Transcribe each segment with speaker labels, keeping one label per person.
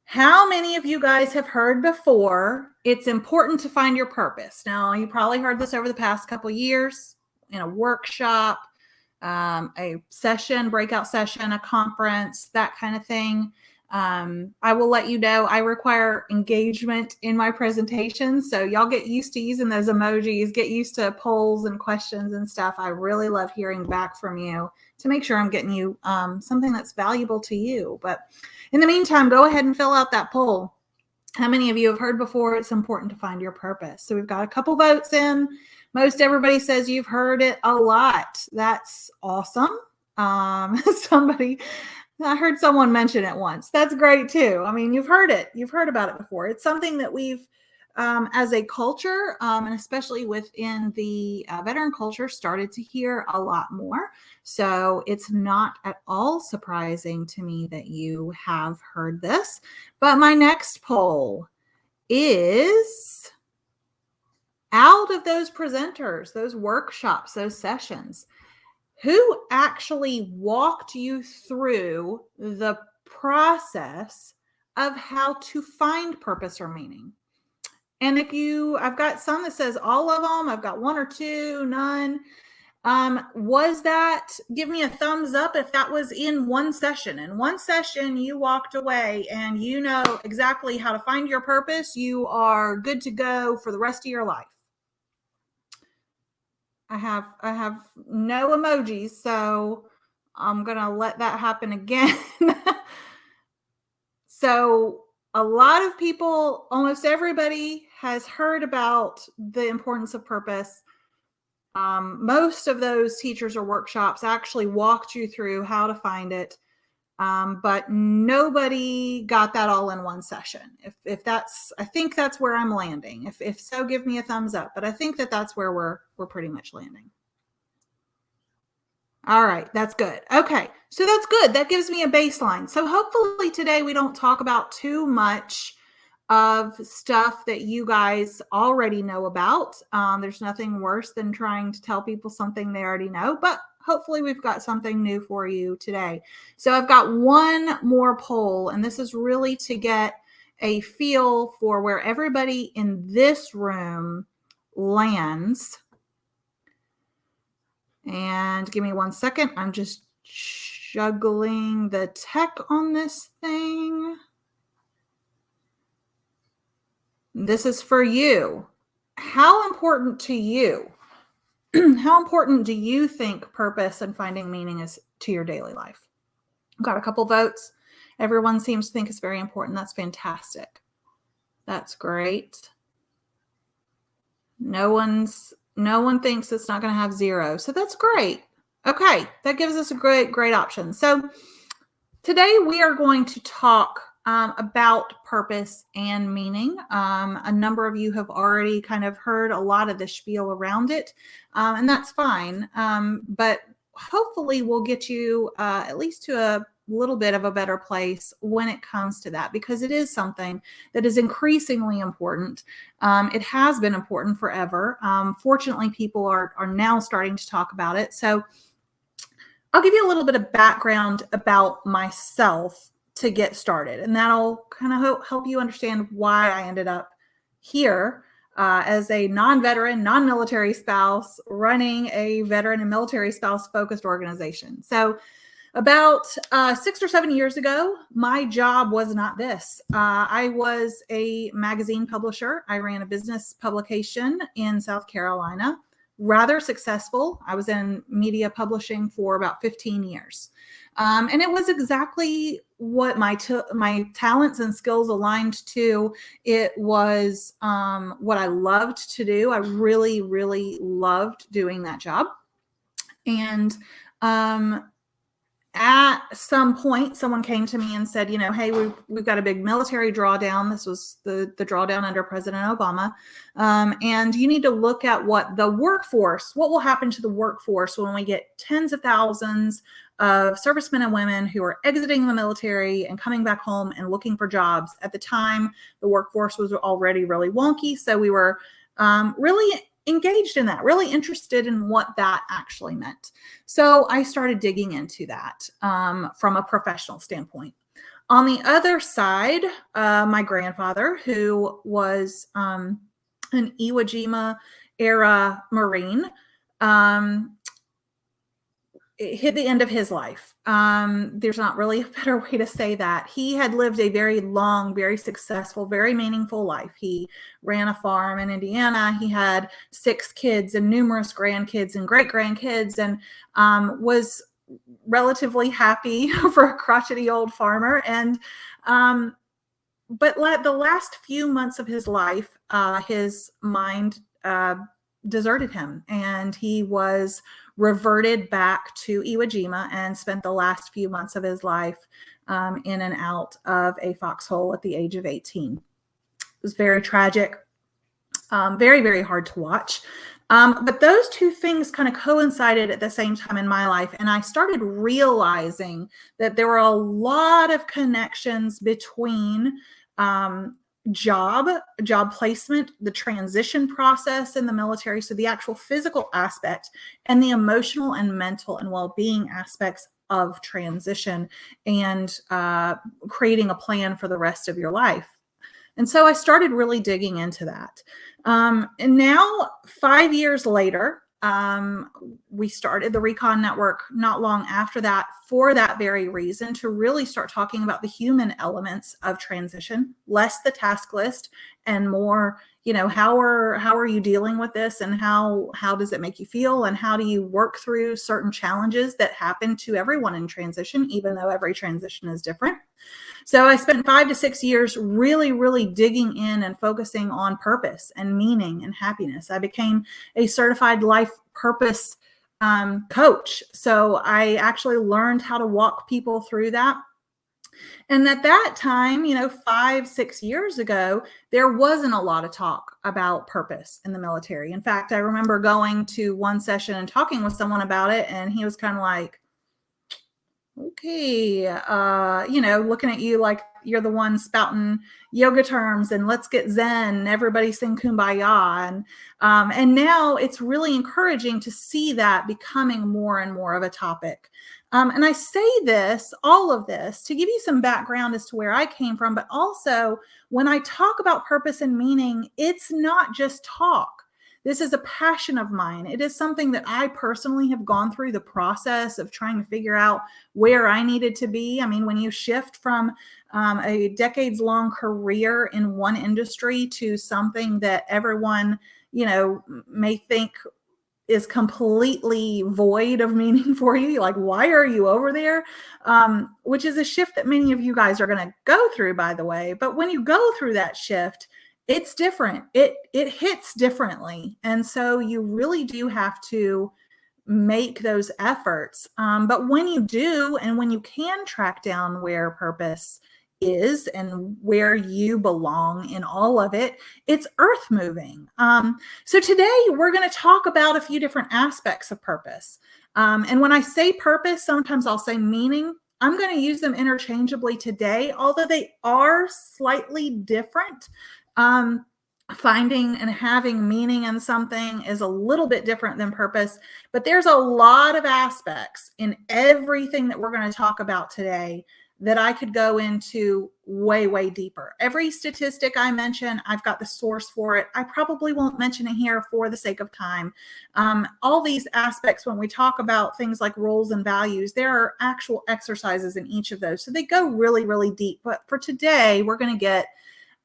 Speaker 1: How many of you guys have heard before, it's important to find your purpose? Now, you probably heard this over the past couple of years in a workshop, a session, breakout session, a conference, that kind of thing. I will let you know I require engagement in my presentations. So y'all get used to using those emojis, get used to polls and questions and stuff. I really love hearing back from you to make sure I'm getting you something that's valuable to you. But in the meantime, go ahead and fill out that poll. How many of you have heard before it's important to find your purpose? So we've got a couple votes in. Most everybody says you've heard it a lot. That's awesome. I heard someone mention it once. That's great too. I mean, you've heard it. You've heard about it before. It's something that we've, as a culture, and especially within the veteran culture, started to hear a lot more. So it's not at all surprising to me that you have heard this. But my next poll is, out of those presenters, those workshops, those sessions, who actually walked you through the process of how to find purpose or meaning? And I've got some that says all of them. I've got one or two, none. Give me a thumbs up if that was in one session. In one session, you walked away and you know exactly how to find your purpose. You are good to go for the rest of your life. I have no emojis, so I'm going to let that happen again. So a lot of people, almost everybody has heard about the importance of purpose. Most of those teachers or workshops actually walked you through how to find it. But nobody got that all in one session. I think that's where I'm landing. If so, give me a thumbs up. But I think that's where we're pretty much landing. All right, that's good. Okay, so that's good. That gives me a baseline. So hopefully today we don't talk about too much of stuff that you guys already know about. There's nothing worse than trying to tell people something they already know, but hopefully we've got something new for you today. So I've got one more poll, and this is really to get a feel for where everybody in this room lands. And give me 1 second. I'm just juggling the tech on this thing. This is for you. How important to you? How important do you think purpose and finding meaning is to your daily life? I've got a couple votes. Everyone seems to think it's very important. That's fantastic. That's great. No one thinks it's not going to have 0. So that's great. Okay. That gives us a great option. So today we are going to talk about purpose and meaning. A number of you have already kind of heard a lot of the spiel around it, and that's fine. But hopefully we'll get you at least to a little bit of a better place when it comes to that, because it is something that is increasingly important. It has been important forever. Fortunately, people are now starting to talk about it. So I'll give you a little bit of background about myself to get started, and that'll kind of help you understand why I ended up here as a non-veteran, non-military spouse running a veteran and military spouse focused organization. So about 6 or 7 years ago, my job was not this. I was a magazine publisher. I ran a business publication in South Carolina, rather successful. I was in media publishing for about 15 years. And it was exactly what my talents and skills aligned to. It was what I loved to do. I really, really loved doing that job. And at some point, someone came to me and said, hey, we've got a big military drawdown. This was the drawdown under President Obama. And you need to look at what will happen to the workforce when we get tens of thousands of servicemen and women who are exiting the military and coming back home and looking for jobs. At the time, the workforce was already really wonky. So we were really engaged in that, really interested in what that actually meant. So I started digging into that from a professional standpoint. On the other side, my grandfather, who was an Iwo Jima era Marine, it hit the end of his life. There's not really a better way to say that. He had lived a very long, very successful, very meaningful life. He ran a farm in Indiana. He had 6 kids and numerous grandkids and great grandkids, and was relatively happy for a crotchety old farmer. And but the last few months of his life, his mind deserted him, and he was reverted back to Iwo Jima and spent the last few months of his life in and out of a foxhole at the age of 18. It was very tragic, very, very hard to watch. But those two things kind of coincided at the same time in my life. And I started realizing that there were a lot of connections between job placement, the transition process in the military, so the actual physical aspect, and the emotional and mental and well-being aspects of transition, and creating a plan for the rest of your life. And so I started really digging into that. And now, 5 years later, we started the Recon Network not long after that for that very reason, to really start talking about the human elements of transition, less the task list and more, how are you dealing with this, and how does it make you feel, and how do you work through certain challenges that happen to everyone in transition, even though every transition is different. So I spent 5 to 6 years really, really digging in and focusing on purpose and meaning and happiness. I became a certified life purpose coach. So I actually learned how to walk people through that. And at that time, 5, 6 years ago, there wasn't a lot of talk about purpose in the military. In fact, I remember going to one session and talking with someone about it, and he was kind of like, okay, looking at you like you're the one spouting yoga terms and let's get Zen, everybody sing Kumbaya. And now it's really encouraging to see that becoming more and more of a topic. And I say all of this, to give you some background as to where I came from, but also when I talk about purpose and meaning, it's not just talk. This is a passion of mine. It is something that I personally have gone through the process of trying to figure out where I needed to be. I mean, when you shift from a decades-long career in one industry to something that everyone, may think is completely void of meaning for you, like, why are you over there? Which is a shift that many of you guys are going to go through, by the way. But when you go through that shift, it's different. It hits differently. And so you really do have to make those efforts. But when you do, and when you can track down where purpose is and where you belong in all of it, it's earth moving. So today we're going to talk about a few different aspects of purpose. And when I say purpose, sometimes I'll say meaning. I'm going to use them interchangeably today, although they are slightly different. Finding and having meaning in something is a little bit different than purpose, but there's a lot of aspects in everything that we're going to talk about today that I could go into way, way deeper. Every statistic I mention, I've got the source for it. I probably won't mention it here for the sake of time. All these aspects, when we talk about things like roles and values, there are actual exercises in each of those. So they go really, really deep. But for today, we're going to get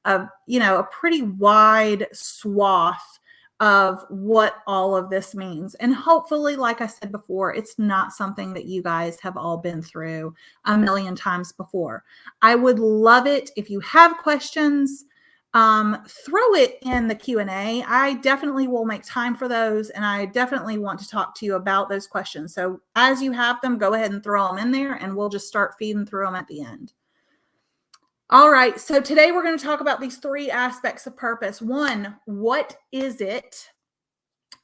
Speaker 1: a pretty wide swath of what all of this means. And hopefully, like I said before, it's not something that you guys have all been through a million times before. I would love it if you have questions, throw it in the Q&A. I definitely will make time for those, and I definitely want to talk to you about those questions. So as you have them, go ahead and throw them in there, and we'll just start feeding through them at the end. All right, so today we're going to talk about these 3 aspects of purpose. 1, what is it?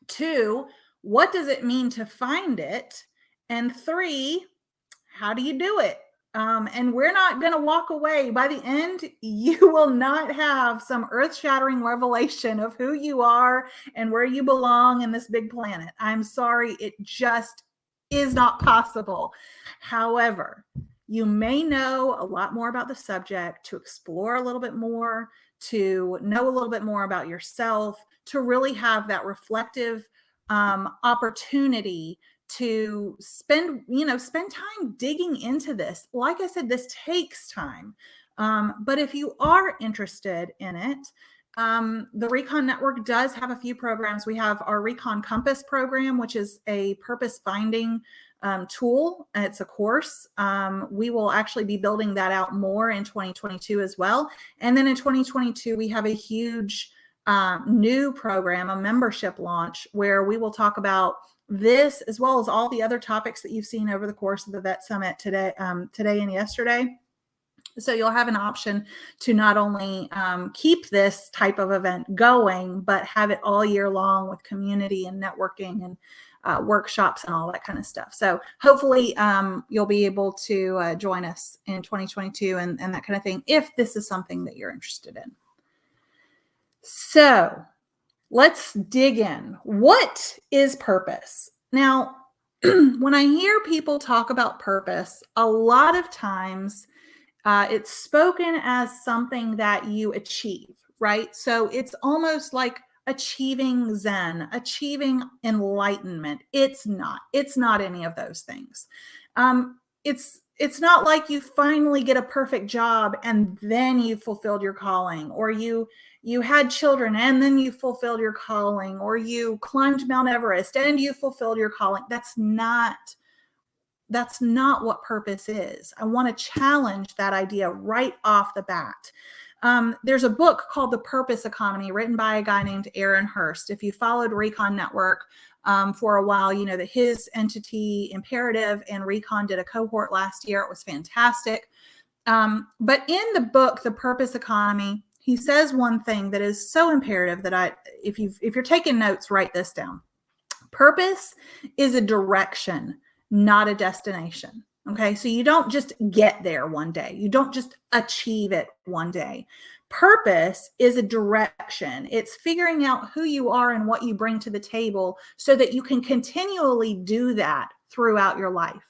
Speaker 1: 2, what does it mean to find it? And 3, how do you do it? And we're not going to walk away. By the end, you will not have some earth-shattering revelation of who you are and where you belong in this big planet. I'm sorry, it just is not possible. However, you may know a lot more about the subject, to explore a little bit more, to know a little bit more about yourself, to really have that reflective opportunity to spend time digging into this. Like I said, this takes time. But if you are interested in it, the Recon Network does have a few programs. We have our Recon Compass program, which is a purpose finding tool. It's a course. We will actually be building that out more in 2022 as well. And then in 2022, we have a huge new program, a membership launch, where we will talk about this as well as all the other topics that you've seen over the course of the Vet Summit today and yesterday. So you'll have an option to not only keep this type of event going, but have it all year long with community and networking and workshops and all that kind of stuff. So hopefully you'll be able to join us in 2022 and that kind of thing, if this is something that you're interested in. So let's dig in. What is purpose? Now, when I hear people talk about purpose, a lot of times it's spoken as something that you achieve, right? So it's almost like achieving Zen, achieving enlightenment. It's not. It's not any of those things. It's not like you finally get a perfect job and then you fulfilled your calling, or you had children and then you fulfilled your calling, or you climbed Mount Everest and you fulfilled your calling. That's not what purpose is. I want to challenge that idea right off the bat. There's a book called The Purpose Economy, written by a guy named Aaron Hurst. If you followed Recon Network for a while, you know that his entity, Imperative, and Recon did a cohort last year. It was fantastic. But in the book, The Purpose Economy, he says one thing that is so imperative that if you're taking notes, write this down. Purpose is a direction, not a destination. Okay. So you don't just get there one day. You don't just achieve it one day. Purpose is a direction. It's figuring out who you are and what you bring to the table so that you can continually do that throughout your life.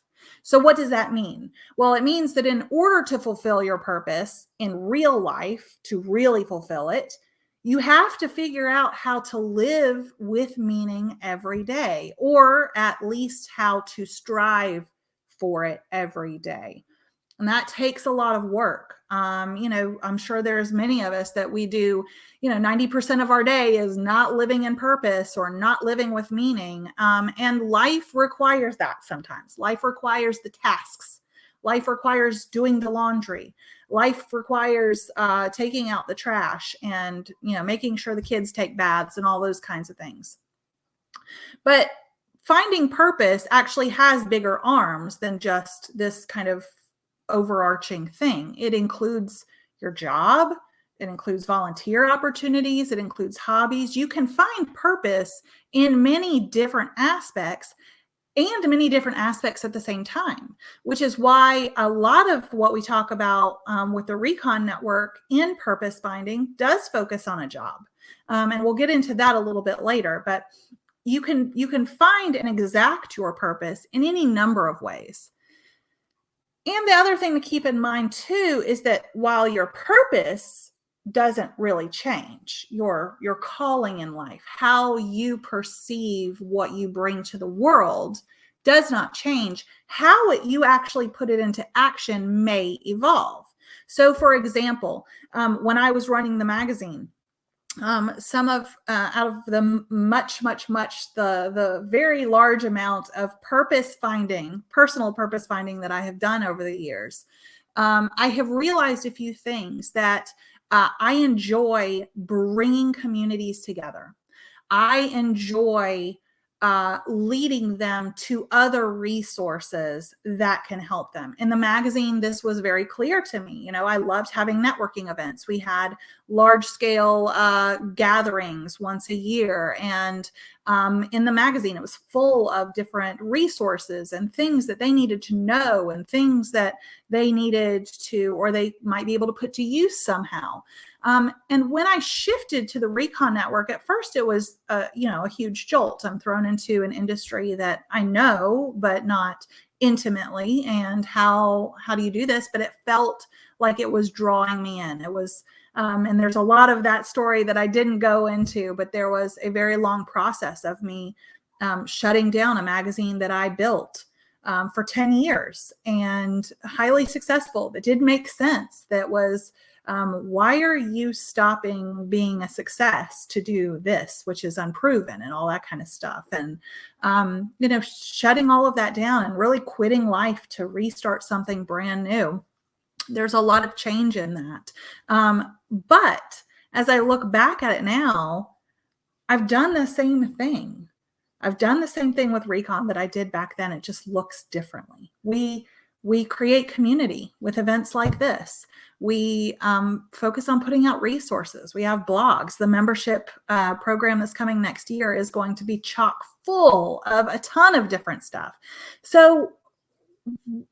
Speaker 1: So what does that mean? Well, it means that in order to fulfill your purpose in real life, to really fulfill it, you have to figure out how to live with meaning every day, or at least how to strive for it every day. And that takes a lot of work. I'm sure there's many of us that we do, 90% of our day is not living in purpose or not living with meaning. And life requires that sometimes. Life requires the tasks. Life requires doing the laundry. Life requires taking out the trash and, making sure the kids take baths and all those kinds of things. But finding purpose actually has bigger arms than just this kind of overarching thing. It includes your job. It includes volunteer opportunities. It includes hobbies. You can find purpose in many different aspects, and many different aspects at the same time, which is why a lot of what we talk about with the Recon Network in purpose finding does focus on a job. And we'll get into that a little bit later, but you can find and exact your purpose in any number of ways. And the other thing to keep in mind too is that while your purpose doesn't really change, your calling in life, how you perceive what you bring to the world does not change. How you actually put it into action may evolve. So for example, when I was running the magazine, some of out of the much the very large amount of personal purpose finding that I have done over the years, I have realized a few things that I enjoy bringing communities together. I enjoy leading them to other resources that can help them. In the magazine, this was very clear to me. I loved having networking events. We had large scale gatherings once a year. And in the magazine, it was full of different resources and things that they needed to know and things that they needed to, or they might be able to put to use somehow. And when I shifted to the Recon Network, at first it was, a huge jolt. I'm thrown into an industry that I know, but not intimately. And how do you do this? But it felt like it was drawing me in. It was, and there's a lot of that story that I didn't go into, but there was a very long process of me shutting down a magazine that I built for 10 years and highly successful, that did make sense, that was, why are you stopping being a success to do this, which is unproven, and all that kind of stuff. And, shutting all of that down and really quitting life to restart something brand new. There's a lot of change in that. But as I look back at it now, I've done the same thing. I've done the same thing with Recon that I did back then. It just looks differently. We create community with events like this. We focus on putting out resources. We have blogs. The membership program that's coming next year is going to be chock full of a ton of different stuff. So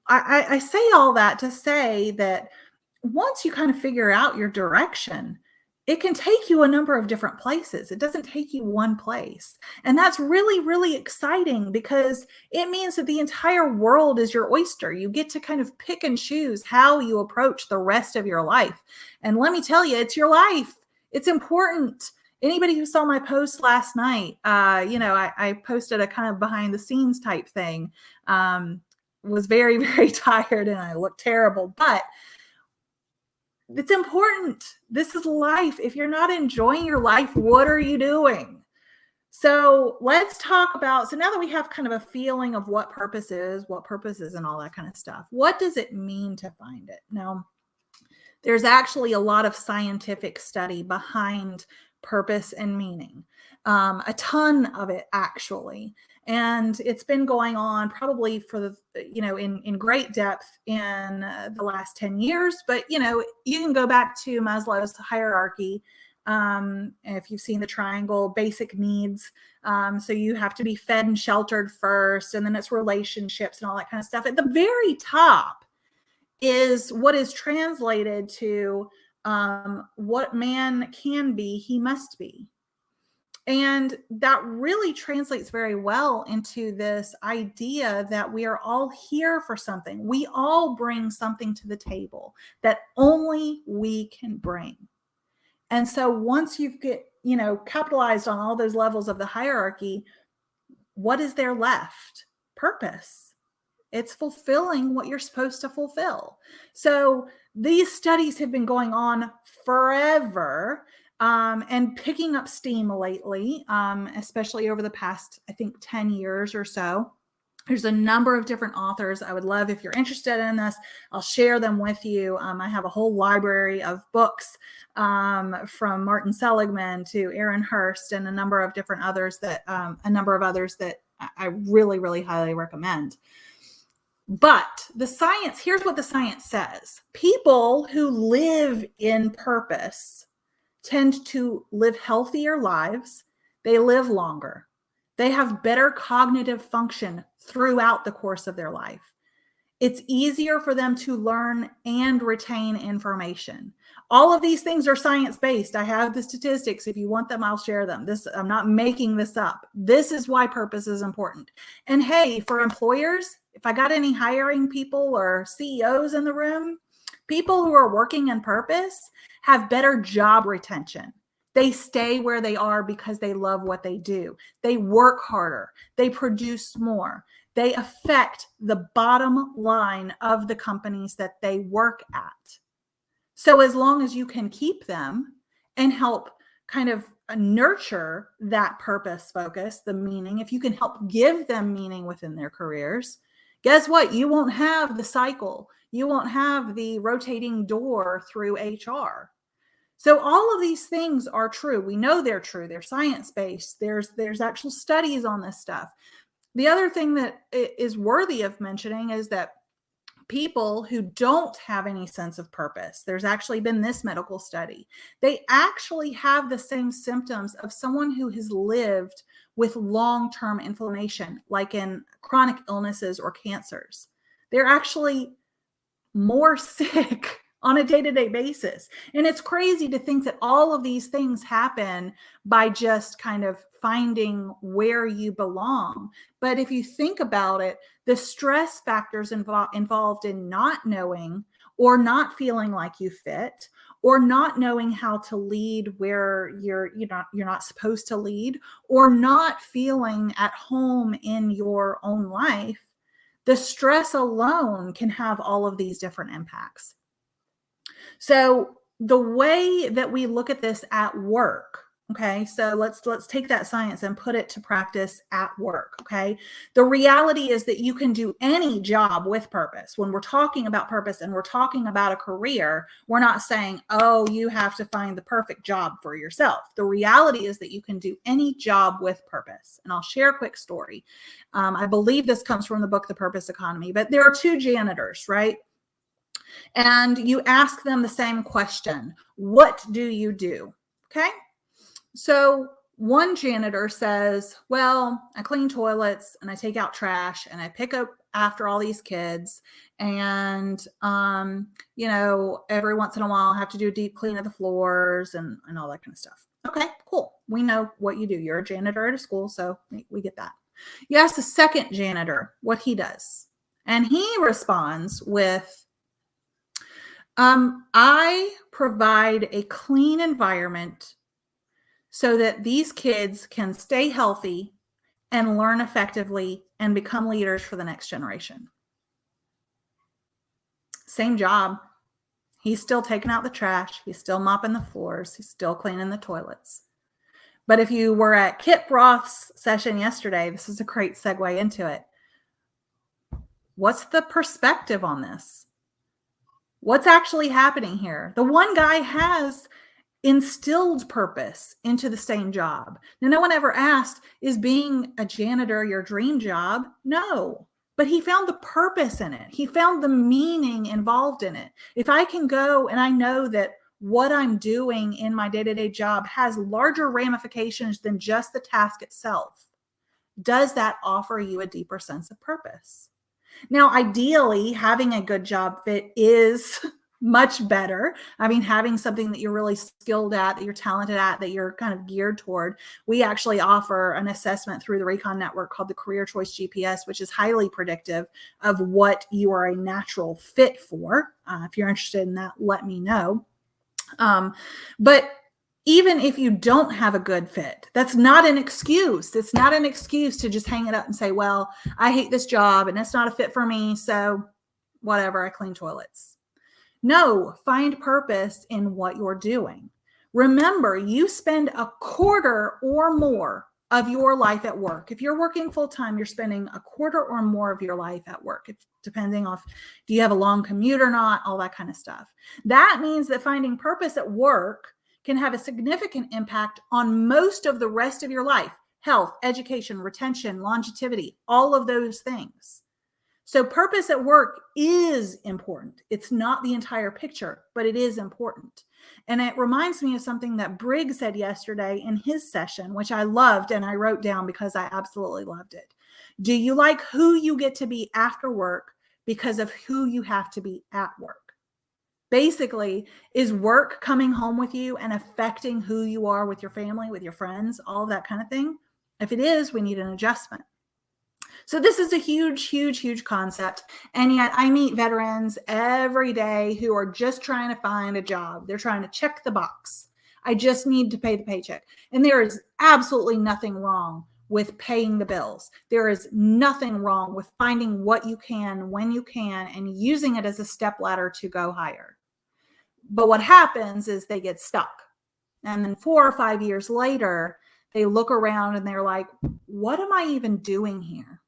Speaker 1: I say all that to say that once you kind of figure out your direction, it can take you a number of different places. It doesn't take you one place. And that's really, really exciting, because it means that the entire world is your oyster. You get to kind of pick and choose how you approach the rest of your life. And let me tell you, it's your life. It's important. Anybody who saw my post last night, I posted a kind of behind the scenes type thing. Was very, very tired and I looked terrible, but it's important. This is life. If you're not enjoying your life, what are you doing? So let's talk about, so now that we have kind of a feeling of what purpose is and all that kind of stuff, what does it mean to find it? Now, there's actually a lot of scientific study behind purpose and meaning, a ton of it actually. And it's been going on probably for the, in great depth in the last 10 years. But, you can go back to Maslow's hierarchy. If you've seen the triangle, basic needs. So you have to be fed and sheltered first, and then it's relationships and all that kind of stuff. At the very top is what is translated to what man can be, he must be. And that really translates very well into this idea that we are all here for something. We all bring something to the table that only we can bring. And so once you get, capitalized on all those levels of the hierarchy, what is there left? Purpose. It's fulfilling what you're supposed to fulfill. So these studies have been going on forever. And picking up steam lately, especially over the past, I think, 10 years or so. There's a number of different authors. I would love, if you're interested in this, I'll share them with you. I have a whole library of books from Martin Seligman to Aaron Hurst and a number of others that I really, really highly recommend. But the science, here's what the science says. People who live in purpose tend to live healthier lives. They live longer. They have better cognitive function throughout the course of their life. It's easier for them to learn and retain information. All of these things are science-based. I have the statistics. If you want them, I'll share them. I'm not making this up. This is why purpose is important. And hey, for employers, if I got any hiring people or CEOs in the room, people who are working in purpose have better job retention. They stay where they are because they love what they do. They work harder. They produce more. They affect the bottom line of the companies that they work at. So as long as you can keep them and help kind of nurture that purpose focus, the meaning, if you can help give them meaning within their careers, guess what? You won't have the cycle. You won't have the rotating door through HR. So all of these things are true. We know they're true. They're science-based. There's actual studies on this stuff. The other thing that is worthy of mentioning is that people who don't have any sense of purpose, there's actually been this medical study, they actually have the same symptoms of someone who has lived with long-term inflammation, like in chronic illnesses or cancers. They're actually more sick on a day-to-day basis. And it's crazy to think that all of these things happen by just kind of finding where you belong. But if you think about it, the stress factors involved in not knowing or not feeling like you fit, or not knowing how to lead where you're not supposed to lead, or not feeling at home in your own life, the stress alone can have all of these different impacts. So the way that we look at this at work, okay, so let's take that science and put it to practice at work, okay? The reality is that you can do any job with purpose. When we're talking about purpose and we're talking about a career, we're not saying, oh, you have to find the perfect job for yourself. The reality is that you can do any job with purpose. And I'll share a quick story. I believe this comes from the book, The Purpose Economy, but there are two janitors, right? And you ask them the same question. What do you do? Okay. So one janitor says, well, I clean toilets and I take out trash and I pick up after all these kids. And, every once in a while I have to do a deep clean of the floors and all that kind of stuff. Okay, cool. We know what you do. You're a janitor at a school, so we get that. You ask the second janitor what he does. And he responds with, I provide a clean environment so that these kids can stay healthy and learn effectively and become leaders for the next generation. Same job. He's still taking out the trash. He's still mopping the floors. He's still cleaning the toilets. But if you were at Kip Roth's session yesterday, this is a great segue into it. What's the perspective on this? What's actually happening here? The one guy has instilled purpose into the same job. Now, no one ever asked, is being a janitor your dream job? No, but he found the purpose in it. He found the meaning involved in it. If I can go and I know that what I'm doing in my day-to-day job has larger ramifications than just the task itself, does that offer you a deeper sense of purpose? Now, ideally, having a good job fit is much better. I mean, having something that you're really skilled at, that you're talented at, that you're kind of geared toward. We actually offer an assessment through the Recon Network called the Career Choice GPS, which is highly predictive of what you are a natural fit for. If you're interested in that, let me know. But even if you don't have a good fit, that's not an excuse. It's not an excuse to just hang it up and say, well, I hate this job and it's not a fit for me, so whatever, I clean toilets. No, find purpose in what you're doing. Remember, you spend a quarter or more of your life at work. If you're working full-time, you're spending a quarter or more of your life at work. It's depending on do you have a long commute or not, all that kind of stuff. That means that finding purpose at work can have a significant impact on most of the rest of your life: health, education, retention, longevity, all of those things. So purpose at work is important. It's not the entire picture, but it is important. And it reminds me of something that Briggs said yesterday in his session, which I loved and I wrote down because I absolutely loved it. Do you like who you get to be after work because of who you have to be at work? Basically, is work coming home with you and affecting who you are with your family, with your friends, all of that kind of thing? If it is, we need an adjustment. So this is a huge, huge, huge concept. And yet I meet veterans every day who are just trying to find a job. They're trying to check the box. I just need to pay the paycheck. And there is absolutely nothing wrong with paying the bills. There is nothing wrong with finding what you can, when you can, and using it as a stepladder to go higher. But what happens is they get stuck. And then 4 or 5 years later, they look around and they're like, what am I even doing here?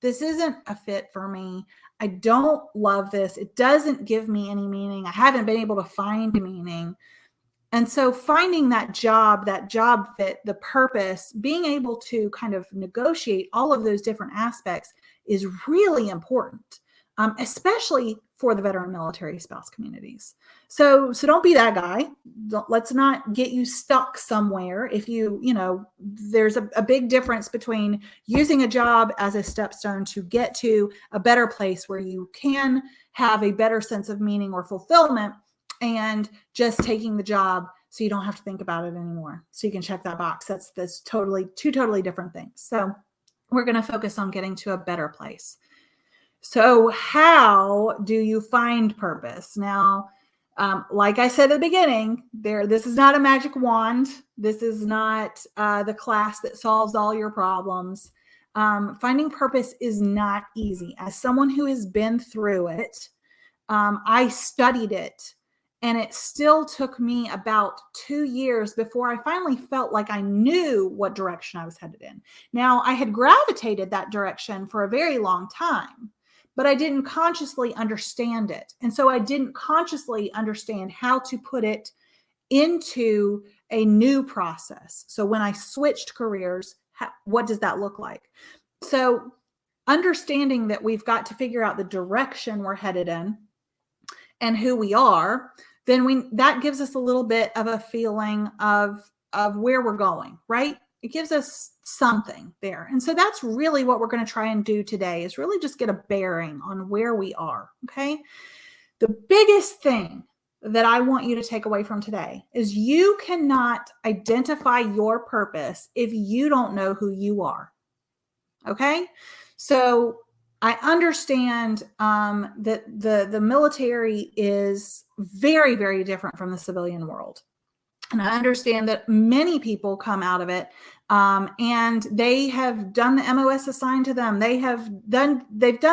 Speaker 1: This isn't a fit for me. I don't love this. It doesn't give me any meaning. I haven't been able to find meaning. And so finding that job fit, the purpose, being able to kind of negotiate all of those different aspects is really important, especially for the veteran military spouse communities. So don't be that guy. Let's not get you stuck somewhere. If there's a big difference between using a job as a stepstone to get to a better place where you can have a better sense of meaning or fulfillment, and just taking the job so you don't have to think about it anymore. So you can check that box. That's two totally different things. So we're going to focus on getting to a better place. So how do you find purpose? Now, like I said at the beginning, this is not a magic wand. This is not the class that solves all your problems. Finding purpose is not easy. As someone who has been through it, I studied it, and it still took me about 2 years before I finally felt like I knew what direction I was headed in. Now, I had gravitated that direction for a very long time, but I didn't consciously understand it. And so I didn't consciously understand how to put it into a new process. So when I switched careers, what does that look like? So understanding that we've got to figure out the direction we're headed in and who we are, then that gives us a little bit of a feeling of where we're going, right? It gives us something there. And so that's really what we're going to try and do today, is really just get a bearing on where we are, okay? The biggest thing that I want you to take away from today is you cannot identify your purpose if you don't know who you are, okay? So I understand that the military is very, very different from the civilian world. And I understand that many people come out of it and they have done the MOS assigned to them. They've done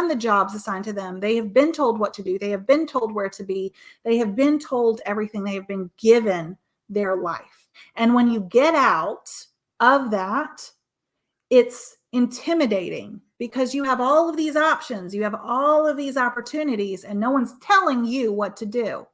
Speaker 1: the jobs assigned to them. They have been told what to do. They have been told where to be. They have been told everything. They have been given their life. And when you get out of that, it's intimidating because you have all of these options. You have all of these opportunities, and no one's telling you what to do.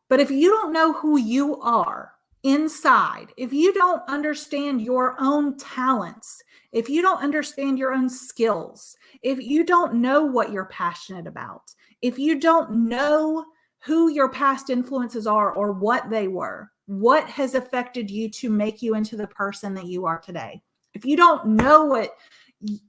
Speaker 1: But if you don't know who you are inside, if you don't understand your own talents, if you don't understand your own skills, if you don't know what you're passionate about, if you don't know who your past influences are or what they were, what has affected you to make you into the person that you are today, if you don't know what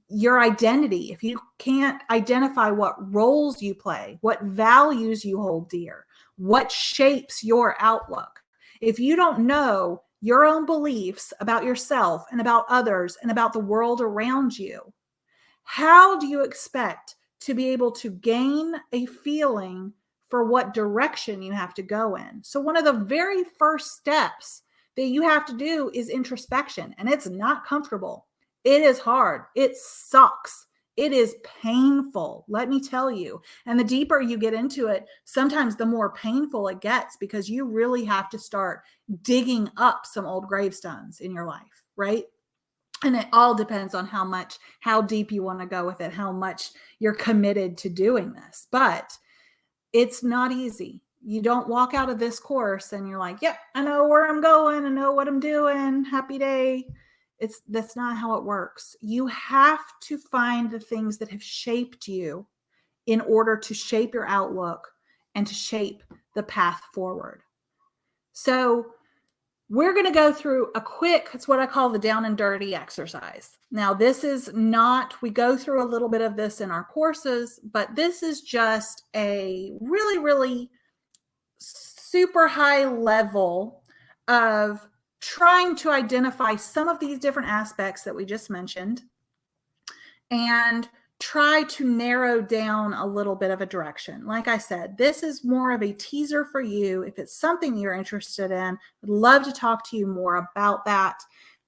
Speaker 1: your identity, if you can't identify what roles you play, what values you hold dear, what shapes your outlook, if you don't know your own beliefs about yourself and about others and about the world around you, how do you expect to be able to gain a feeling for what direction you have to go in? So one of the very first steps that you have to do is introspection, and it's not comfortable. It is hard. It sucks. It is painful, let me tell you. And the deeper you get into it, sometimes the more painful it gets, because you really have to start digging up some old gravestones in your life, right? And it all depends on how deep you want to go with it, how much you're committed to doing this. But it's not easy. You don't walk out of this course and you're like, yep, I know where I'm going. I know what I'm doing. Happy day. That's not how it works. You have to find the things that have shaped you in order to shape your outlook and to shape the path forward. So we're going to go through it's what I call the down and dirty exercise. Now, this is not, we go through a little bit of this in our courses, but this is just a really, really super high level of trying to identify some of these different aspects that we just mentioned and try to narrow down a little bit of a direction. Like I said, this is more of a teaser for you. If it's something you're interested in, I'd love to talk to you more about that.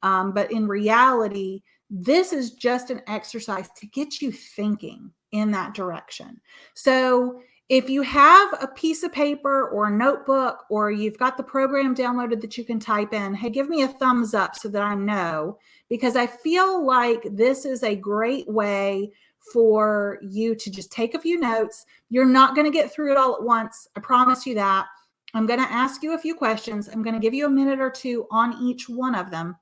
Speaker 1: But in reality, this is just an exercise to get you thinking in that direction. So if you have a piece of paper or a notebook, or you've got the program downloaded that you can type in, hey, give me a thumbs up so that I know, because I feel like this is a great way for you to just take a few notes. You're not going to get through it all at once. I promise you that. I'm going to ask you a few questions. I'm going to give you a minute or two on each one of them.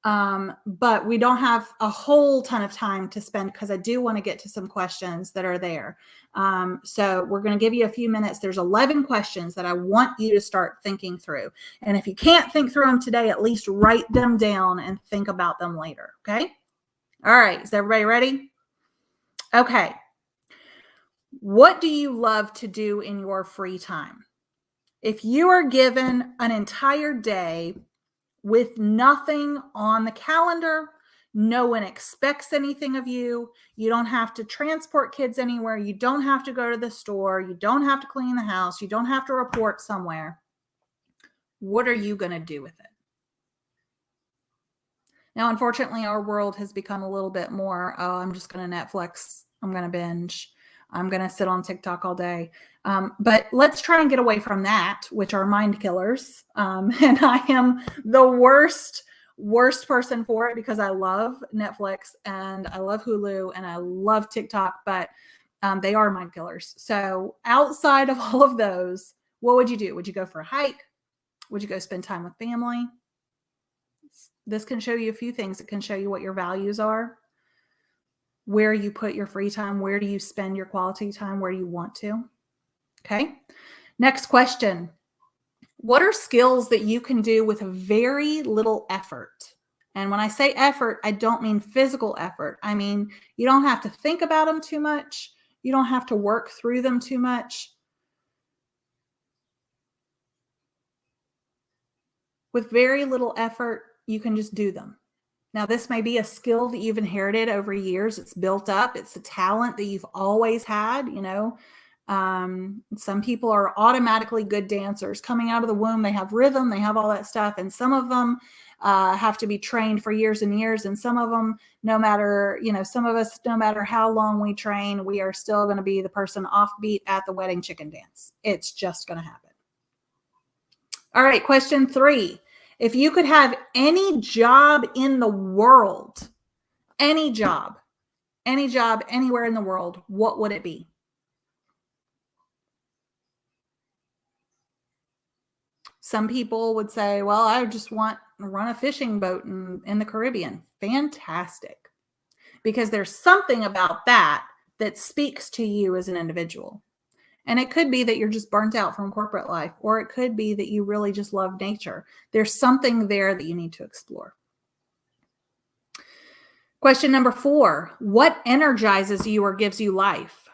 Speaker 1: But we don't have a whole ton of time to spend because I do want to get to some questions that are there. So we're going to give you a few minutes. There's 11 questions that I want you to start thinking through. And if you can't think through them today, at least write them down and think about them later. Okay. All right. Is everybody ready? Okay. What do you love to do in your free time? If you are given an entire day with nothing on the calendar, no one expects anything of you, you don't have to transport kids anywhere, you don't have to go to the store, you don't have to clean the house, you don't have to report somewhere, what are you going to do with it? Now, unfortunately, our world has become a little bit more, oh, I'm just going to Netflix, I'm going to binge, I'm going to sit on TikTok all day. But let's try and get away from that, which are mind killers. And I am the worst person for it because I love Netflix and I love Hulu and I love TikTok, but they are mind killers. So outside of all of those, what would you do? Would you go for a hike? Would you go spend time with family? This can show you a few things. It can show you what your values are, where you put your free time, where do you spend your quality time, where you want to. Okay. Next question. What are skills that you can do with very little effort? And when I say effort, I don't mean physical effort. I mean, you don't have to think about them too much. You don't have to work through them too much. With very little effort, you can just do them. Now, this may be a skill that you've inherited over years. It's built up. It's a talent that you've always had, you know. Some people are automatically good dancers coming out of the womb. They have rhythm, they have all that stuff. And some of them have to be trained for years and years. And some of them, no matter, you know, some of us, no matter how long we train, we are still going to be the person offbeat at the wedding chicken dance. It's just going to happen. All right. Question 3. If you could have any job in the world, any job anywhere in the world, what would it be? Some people would say, well, I just want to run a fishing boat in the Caribbean. Fantastic. Because there's something about that that speaks to you as an individual. And it could be that you're just burnt out from corporate life, or it could be that you really just love nature. There's something there that you need to explore. Question number 4, what energizes you or gives you life?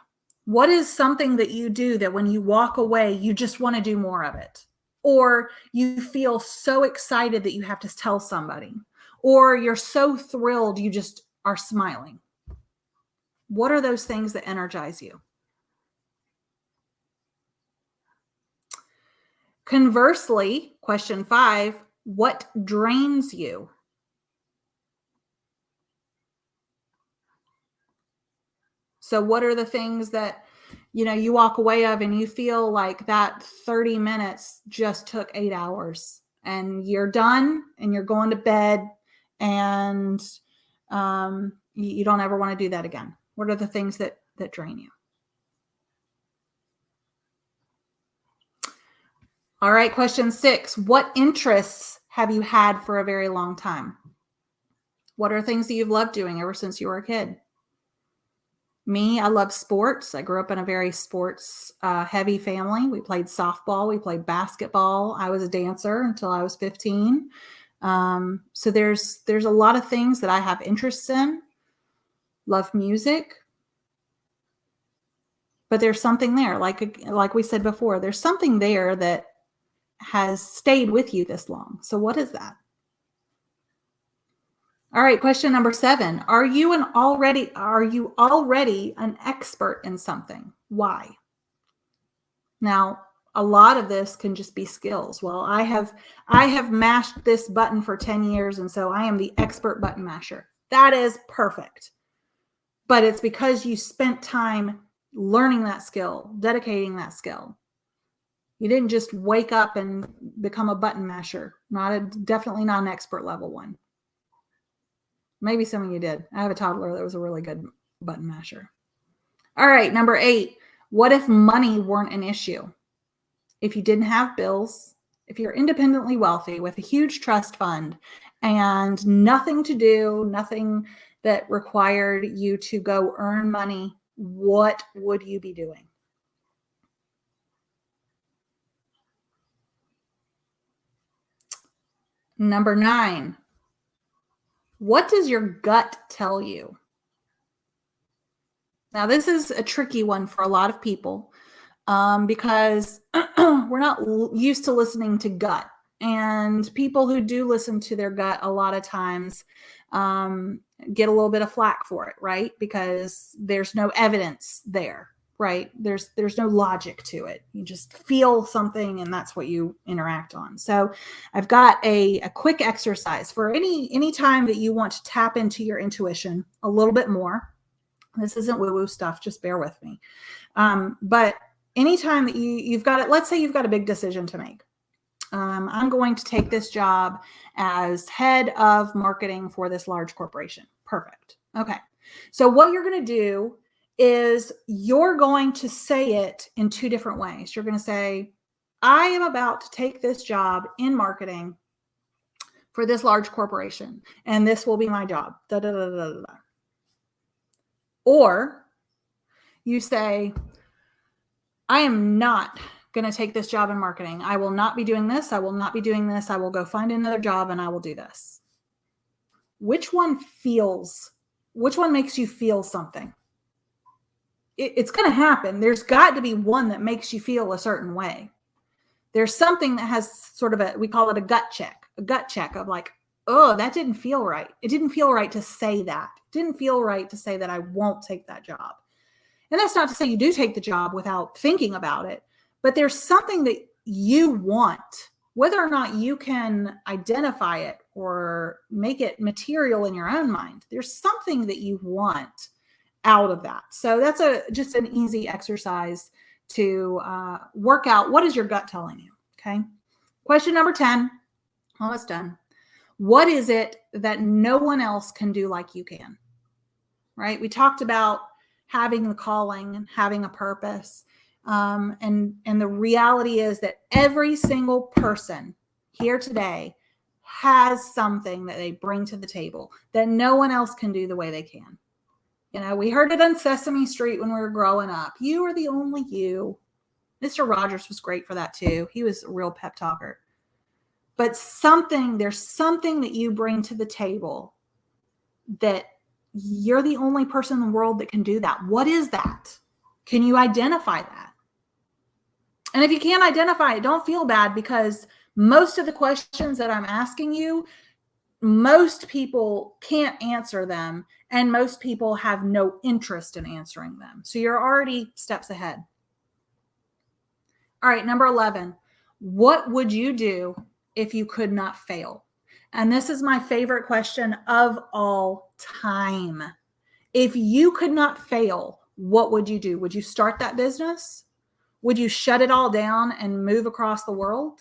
Speaker 1: What is something that you do that when you walk away, you just want to do more of it? Or you feel so excited that you have to tell somebody, or you're so thrilled you just are smiling. What are those things that energize you? Conversely, question 5, what drains you? So what are the things that, you know, you walk away of and you feel like that 30 minutes just took 8 hours and you're done and you're going to bed and you don't ever want to do that again? What are the things that drain you? All right, question 6. What interests have you had for a very long time? What are things that you've loved doing ever since you were a kid? Me, I love sports. I grew up in a very sports heavy family. We played softball. We played basketball. I was a dancer until I was 15. So there's a lot of things that I have interests in. Love music. But there's something there, like we said before, there's something there that has stayed with you this long. So what is that? All right, question number 7. Are you already an expert in something? Why? Now, a lot of this can just be skills. Well, I have mashed this button for 10 years, and so I am the expert button masher. That is perfect. But it's because you spent time learning that skill, dedicating that skill. You didn't just wake up and become a button masher. Definitely not an expert level one. Maybe some of you did. I have a toddler that was a really good button masher. All right, number 8. What if money weren't an issue? If you didn't have bills, if you're independently wealthy with a huge trust fund and nothing to do, nothing that required you to go earn money, what would you be doing? Number 9, what does your gut tell you? Now, this is a tricky one for a lot of people because we're not used to listening to gut. And people who do listen to their gut a lot of times get a little bit of flack for it, right? Because there's no evidence there, right? There's no logic to it. You just feel something and that's what you interact on. So I've got a quick exercise for any time that you want to tap into your intuition a little bit more. This isn't woo-woo stuff, just bear with me. But anytime that you've got it, let's say you've got a big decision to make. I'm going to take this job as head of marketing for this large corporation. Perfect. Okay. So what you're going to do is you're going to say it in 2 different ways. You're going to say, I am about to take this job in marketing for this large corporation, and this will be my job. Da, da, da, da, da. Or you say, I am not going to take this job in marketing. I will not be doing this. I will not be doing this. I will go find another job and I will do this. Which one makes you feel something? It's going to happen. There's got to be one that makes you feel a certain way. There's something that has sort of we call it a gut check of like, oh, that didn't feel right. It didn't feel right to say that. It didn't feel right to say that I won't take that job. And that's not to say you do take the job without thinking about it, but there's something that you want, whether or not you can identify it or make it material in your own mind. There's something that you want out of that. So that's just an easy exercise to work out, what is your gut telling you? Okay. Question number 10, almost done. What is it that no one else can do like you can? Right? We talked about having the calling and having a purpose. And the reality is that every single person here today has something that they bring to the table that no one else can do the way they can. You know, we heard it on Sesame Street when we were growing up. You are the only you. Mr. Rogers was great for that too. He was a real pep talker. But there's something that you bring to the table that you're the only person in the world that can do that. What is that? Can you identify that? And if you can't identify it, don't feel bad, because most of the questions that I'm asking you, most people can't answer them, and most people have no interest in answering them. So you're already steps ahead. All right, number 11. What would you do if you could not fail? And this is my favorite question of all time. If you could not fail, what would you do? Would you start that business? Would you shut it all down and move across the world?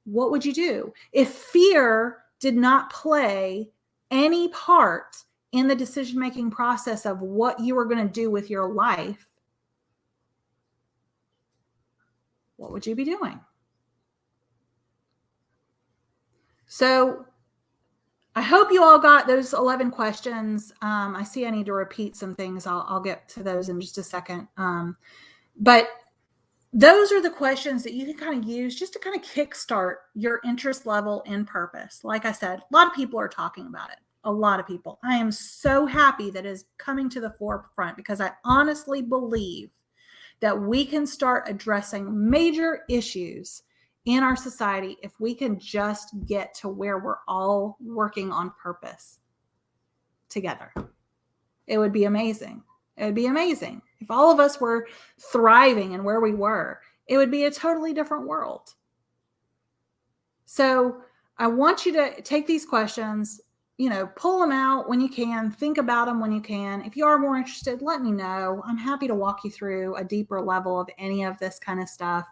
Speaker 1: What would you do? If fear did not play any part in the decision-making process of what you were going to do with your life, what would you be doing? So I hope you all got those 11 questions. I see I need to repeat some things. I'll get to those in just a second. But those are the questions that you can kind of use just to kind of kickstart your interest level in purpose. Like I said, a lot of people are talking about it. A lot of people. I am so happy that it is coming to the forefront, because I honestly believe that we can start addressing major issues in our society if we can just get to where we're all working on purpose together. It would be amazing. It would be amazing. If all of us were thriving and where we were, it would be a totally different world. So I want you to take these questions, pull them out when you can, think about them when you can. If you are more interested, let me know. I'm happy to walk you through a deeper level of any of this kind of stuff.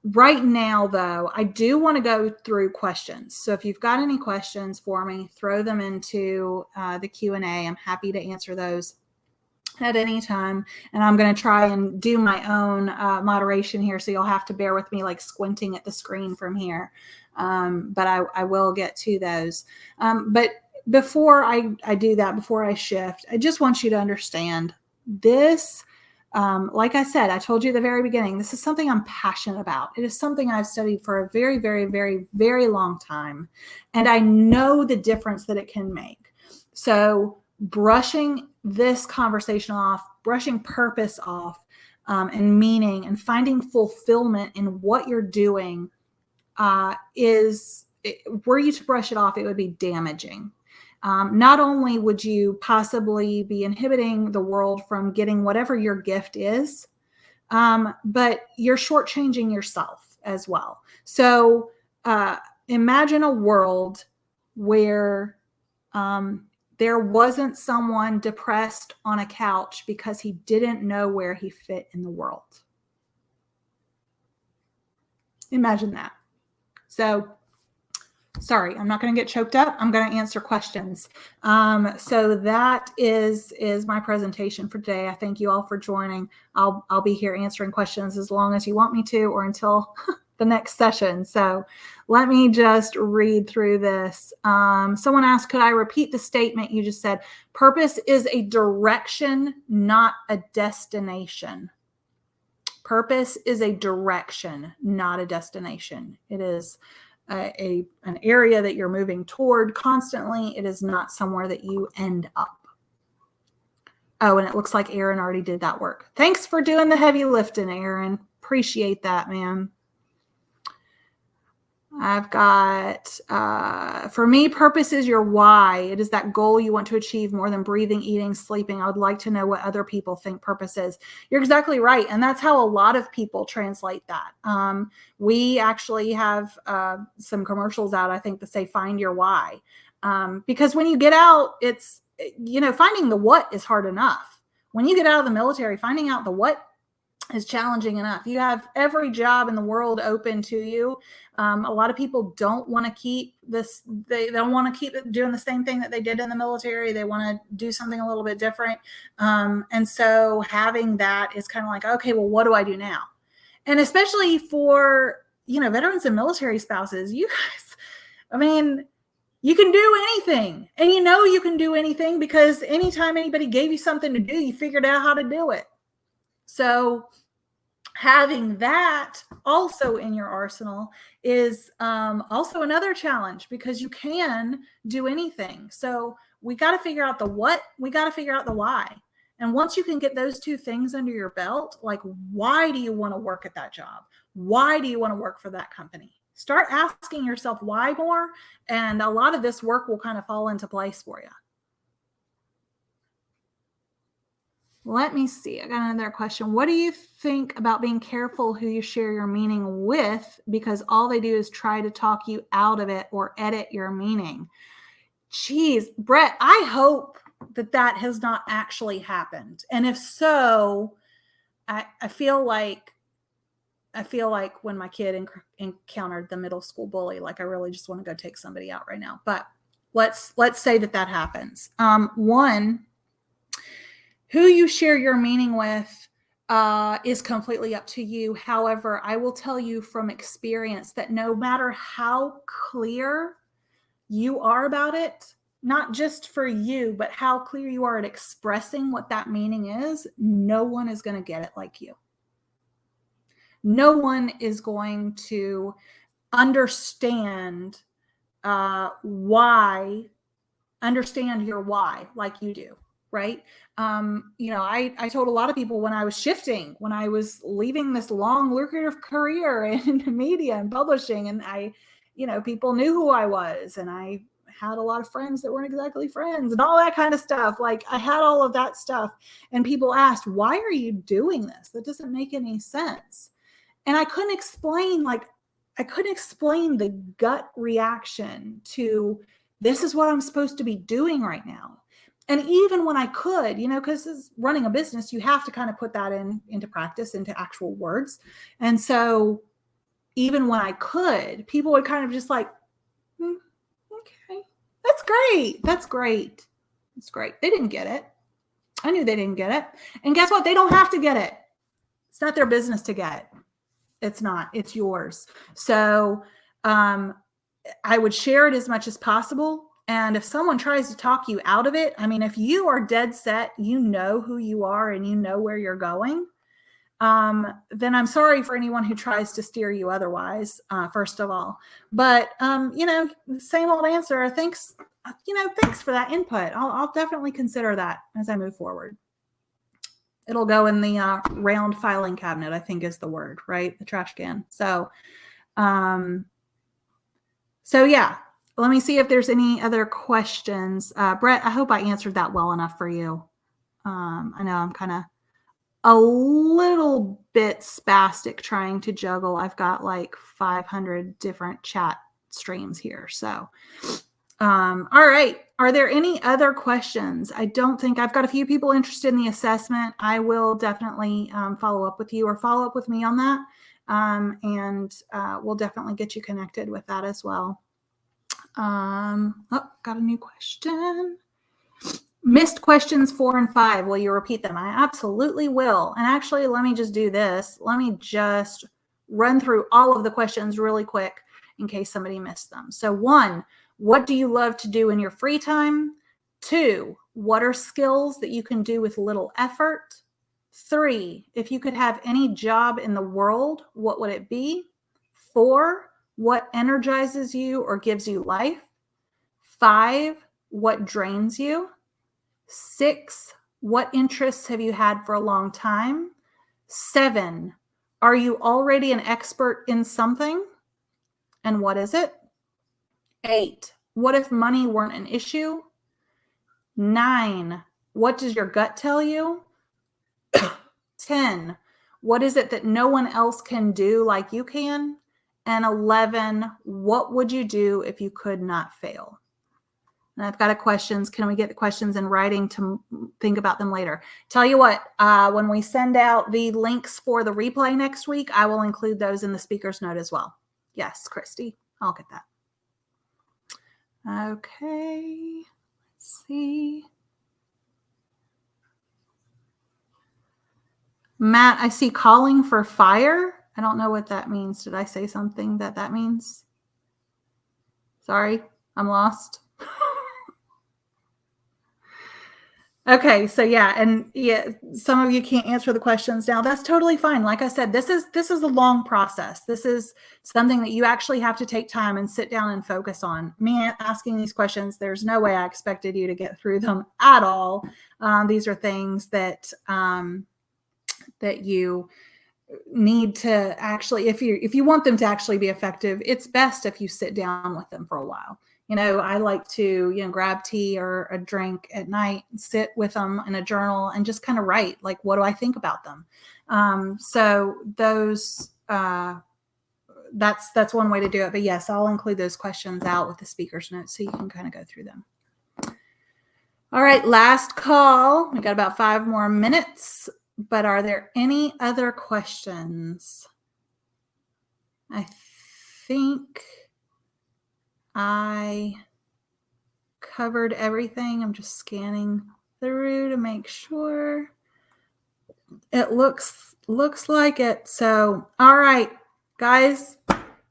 Speaker 1: Right now, though, I do want to go through questions. So if you've got any questions for me, throw them into the Q&A. I'm happy to answer those. at any time. And I'm going to try and do my own moderation here. So you'll have to bear with me, like squinting at the screen from here. But I will get to those. But before I do that, before I shift, I just want you to understand this. Like I said, I told you at the very beginning, this is something I'm passionate about. It is something I've studied for a very, very, very, very long time. And I know the difference that it can make. So brushing this conversation off, brushing purpose off, and meaning, and finding fulfillment in what you're doing were you to brush it off, it would be damaging. Not only would you possibly be inhibiting the world from getting whatever your gift is, but you're shortchanging yourself as well. So imagine a world where there wasn't someone depressed on a couch because he didn't know where he fit in the world. Imagine that. So, sorry, I'm not going to get choked up. I'm going to answer questions. So that is my presentation for today. I thank you all for joining. I'll be here answering questions as long as you want me to, or until the next session. So let me just read through this. Someone asked, could I repeat the statement you just said? Purpose is a direction, not a destination. Purpose is a direction, not a destination. It is an area that you're moving toward constantly. It is not somewhere that you end up. Oh, and it looks like Aaron already did that work. Thanks for doing the heavy lifting, Aaron. Appreciate that, man. I've got, for me, purpose is your why. It is that goal you want to achieve more than breathing, eating, sleeping. I would like to know what other people think purpose is. You're exactly right. And that's how a lot of people translate that. We actually have some commercials out, I think, that say, find your why. Because when you get out, it's, finding the what is hard enough. When you get out of the military, finding out the what is challenging enough. You have every job in the world open to you. A lot of people don't want to keep this. They don't want to keep doing the same thing that they did in the military. They want to do something a little bit different. And so having that is kind of like, okay, well, what do I do now? And especially for, veterans and military spouses, you guys, I mean, you can do anything, and you can do anything because anytime anybody gave you something to do, you figured out how to do it. So having that also in your arsenal is also another challenge, because you can do anything. So we got to figure out the what, we got to figure out the why. And once you can get those two things under your belt, like, why do you want to work at that job? Why do you want to work for that company? Start asking yourself why more, and a lot of this work will kind of fall into place for you. Let me see. I got another question. What do you think about being careful who you share your meaning with, because all they do is try to talk you out of it or edit your meaning? Geez, Brett, I hope that has not actually happened. And if so, I feel like when my kid encountered the middle school bully, like I really just want to go take somebody out right now. But let's say that happens. One, who you share your meaning with is completely up to you. However, I will tell you from experience that no matter how clear you are about it, not just for you, but how clear you are at expressing what that meaning is, no one is going to get it like you. No one is going to understand understand your why like you do. Right. I told a lot of people when I was shifting, when I was leaving this long, lucrative career in media and publishing, and people knew who I was, and I had a lot of friends that weren't exactly friends and all that kind of stuff. Like, I had all of that stuff, and people asked, why are you doing this? That doesn't make any sense. And I couldn't explain the gut reaction to, this is what I'm supposed to be doing right now. And even when I could, because as running a business, you have to kind of put that into practice, into actual words. And so even when I could, people would kind of just like, okay, that's great. That's great. That's great. They didn't get it. I knew they didn't get it. And guess what? They don't have to get it. It's not their business to get it. It's not. It's yours. So I would share it as much as possible. And if someone tries to talk you out of it, I mean, if you are dead set, you know who you are and you know where you're going, then I'm sorry for anyone who tries to steer you otherwise, first of all. But, same old answer. Thanks for that input. I'll definitely consider that as I move forward. It'll go in the round filing cabinet, I think is the word, right? The trash can. So yeah, let me see if there's any other questions. Brett, I hope I answered that well enough for you. I know I'm kind of a little bit spastic trying to juggle. I've got like 500 different chat streams here. So, all right. Are there any other questions? I don't think I've got a few people interested in the assessment. I will definitely follow up with you or follow up with me on that. And we'll definitely get you connected with that as well. Got a new question. Missed questions 4 and 5. Will you repeat them? I absolutely will. And actually, let me just do this. Let me just run through all of the questions really quick in case somebody missed them. So 1, what do you love to do in your free time? 2, what are skills that you can do with little effort? 3, if you could have any job in the world, what would it be? 4, what energizes you or gives you life? 5, what drains you? 6, what interests have you had for a long time? 7, are you already an expert in something? And what is it? 8, what if money weren't an issue? 9, what does your gut tell you? 10, what is it that no one else can do like you can? And 11, what would you do if you could not fail? And I've got questions. Can we get the questions in writing to think about them later? Tell you what, when we send out the links for the replay next week, I will include those in the speaker's note as well. Yes, Christy, I'll get that. Okay, let's see. Matt, I see calling for fire. I don't know what that means. Did I say something that means? Sorry, I'm lost. Okay, so yeah, and yeah, some of you can't answer the questions now. That's totally fine. Like I said, this is a long process. This is something that you actually have to take time and sit down and focus on. Me asking these questions, there's no way I expected you to get through them at all. These are things that that you need to actually, if you want them to actually be effective, it's best if you sit down with them for a while. I like to, grab tea or a drink at night, sit with them in a journal and just kind of write, like, what do I think about them? So those, that's one way to do it. But yes, I'll include those questions out with the speaker's notes so you can kind of go through them. All right, last call. We got about 5 more minutes, but are there any other questions? I think I covered everything. I'm just scanning through to make sure. It looks like it. So, all right, guys,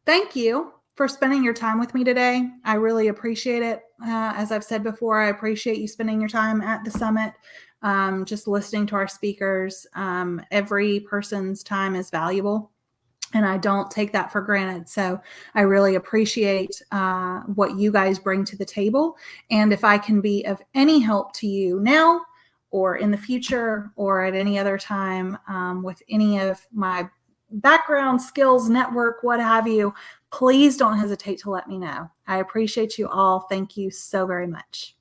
Speaker 1: thank you for spending your time with me today. I really appreciate it. As I've said before, I appreciate you spending your time at the summit, just listening to our speakers. Every person's time is valuable, and I don't take that for granted. So I really appreciate what you guys bring to the table. And if I can be of any help to you now or in the future or at any other time with any of my background, skills, network, what have you, please don't hesitate to let me know. I appreciate you all. Thank you so very much.